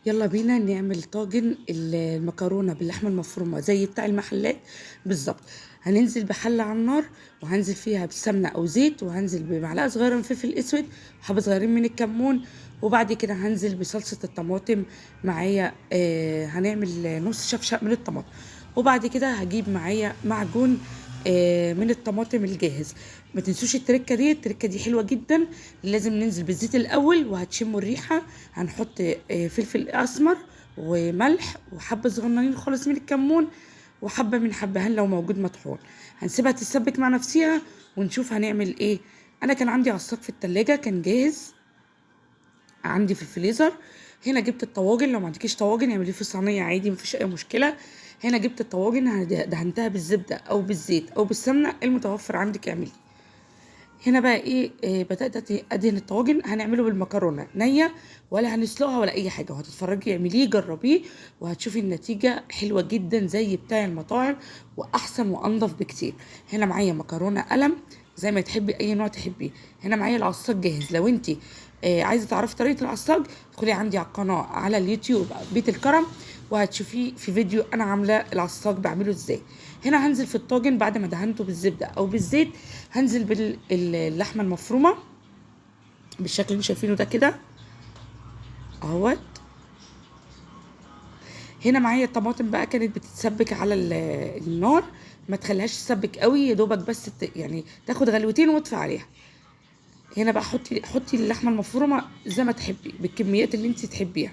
يلا بينا نعمل طاجن المكرونه باللحمه المفرومه زي بتاع المحلات بالظبط. هننزل بحله على النار، وهنزل فيها بسمنه او زيت، وهنزل بمعلقه صغيره من فلفل اسود وحبه صغيرين من الكمون. وبعد كده هنزل بصلصه الطماطم معايا، هنعمل نص شفشق من الطماطم. وبعد كده هجيب معايا معجون من الطماطم الجاهز. ما تنسوش التركه دي حلوه جدا. لازم ننزل بالزيت الاول وهتشموا الريحه. هنحط فلفل اسمر وملح وحبه صغننين خالص من الكمون، وحبه من حبهان لو موجود مطحون. هنسيبها تتسبك مع نفسها ونشوف هنعمل ايه. انا كان عندي عصاك في التلاجة كان جاهز عندي في الفريزر. هنا جبت الطواجن، لو ما عندكيش طواجن اعمليه في صينيه عادي مفيش اي مشكله. هنا جبت الطواجن دهنتها بالزبده او بالزيت او بالسمنه المتوفر عندك اعملي. هنا بقى ايه، بدات ادهن الطواجن. هنعمله بالمكرونه نيه، ولا هنسلقها ولا اي حاجه، وهتتفرجي اعمليه جربيه وهتشوفي النتيجه حلوه جدا زي بتاع المطاعم واحسن وانضف بكتير. هنا معايا مكرونه قلم زي ما تحبي اي نوع تحبيه. هنا معايا العصاج جاهز. لو انت عايزه تعرفي طريقه العصاج ادخلي عندي على القناه على اليوتيوب بيت الكرم، وهتشوفيه في فيديو انا عامله العصاج بعمله ازاي. هنا هنزل في الطاجن بعد ما دهنته بالزبده او بالزيت. هنزل باللحمه المفرومه بالشكل اللي شايفينه ده كده اهوت. هنا معايا الطماطم بقى كانت بتتسبك على النار، ما تخليهاش تسبك قوي، يا دوبك بس يعني تاخد غلوتين واطفي عليها. هنا بقى حطي اللحمه المفرومه زي ما تحبي بالكميات اللي انت تحبيها.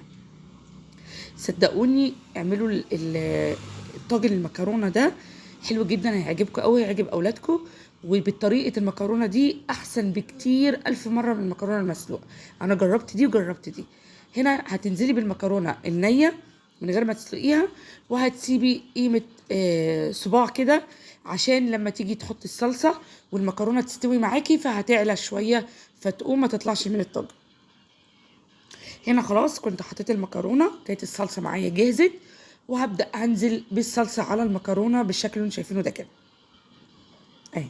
صدقوني اعملوا الطاجن المكرونه ده حلو جدا، هيعجبكم قوي، هيعجب اولادكم. وبالطريقه المكرونه دي احسن بكتير الف مره من المكرونه المسلوقه. انا جربت دي وجربت دي. هنا هتنزلي بالمكرونه النيه من غير ما تسلقيها، وهتسيبي قيمه صباع كده عشان لما تيجي تحطي الصلصه والمكرونه تستوي معاكي فهتعلى شويه فتقوم ما تطلعش من الطاجن. هنا خلاص كنت حطيت المكرونه، كانت الصلصه معايا جهزت، وهبدا انزل بالصلصه على المكرونه بالشكل اللي انتم شايفينه ده كده اهي.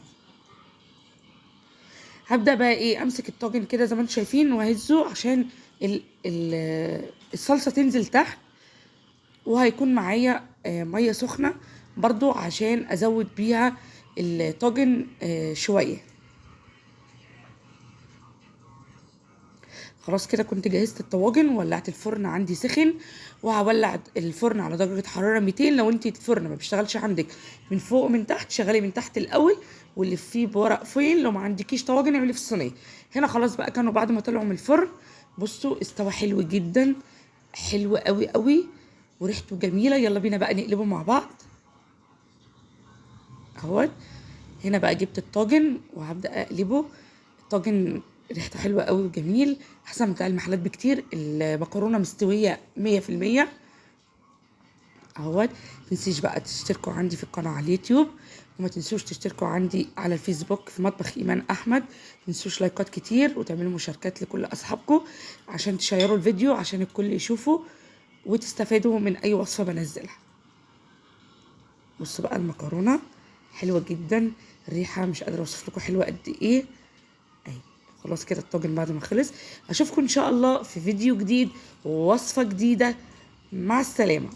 هبدا بقى ايه، امسك الطاجن كده زي ما انتم شايفين واهزه عشان الصلصه تنزل تحت. وهيكون معايا ميه سخنه برضو عشان ازود بيها الطاجن شويه. خلاص كده كنت جهزت الطواجن وولعت الفرن عندي سخن، وهولع الفرن على درجة حرارة 200. لو انت الفرن ما بيشتغلش عندك من فوق ومن تحت شغلي من تحت الاول، واللي فيه بورق فويل. لو ما عندكيش طواجن اعملي في الصينية. هنا خلاص بقى كانوا بعد ما طلعوا من الفرن بصوا استوى حلو جدا، حلو قوي قوي وريحته جميلة. يلا بينا بقى نقلبه مع بعض اهوت. هنا بقى جبت الطاجن وهبدأ اقلبه. الطاجن ريحته حلوة قوي وجميل، احسن من بتاع المحلات بكتير. المكرونة مستوية 100% اهوت. متنسيش بقى تشتركوا عندي في القناة على اليوتيوب، وما تنسوش تشتركوا عندي على الفيسبوك في مطبخ ايمان احمد. متنسوش لايكات كتير وتعملوا مشاركات لكل اصحابكم عشان تشيروا الفيديو عشان الكل يشوفه وتستفادوا من اي وصفة بنزلها. بصوا بقى المكرونة حلوة جدا، الريحة مش قادرة اوصف لكم حلوة قد ايه اهي. خلاص كده الطاجن بعد ما خلص. اشوفكم ان شاء الله في فيديو جديد ووصفة جديدة. مع السلامة.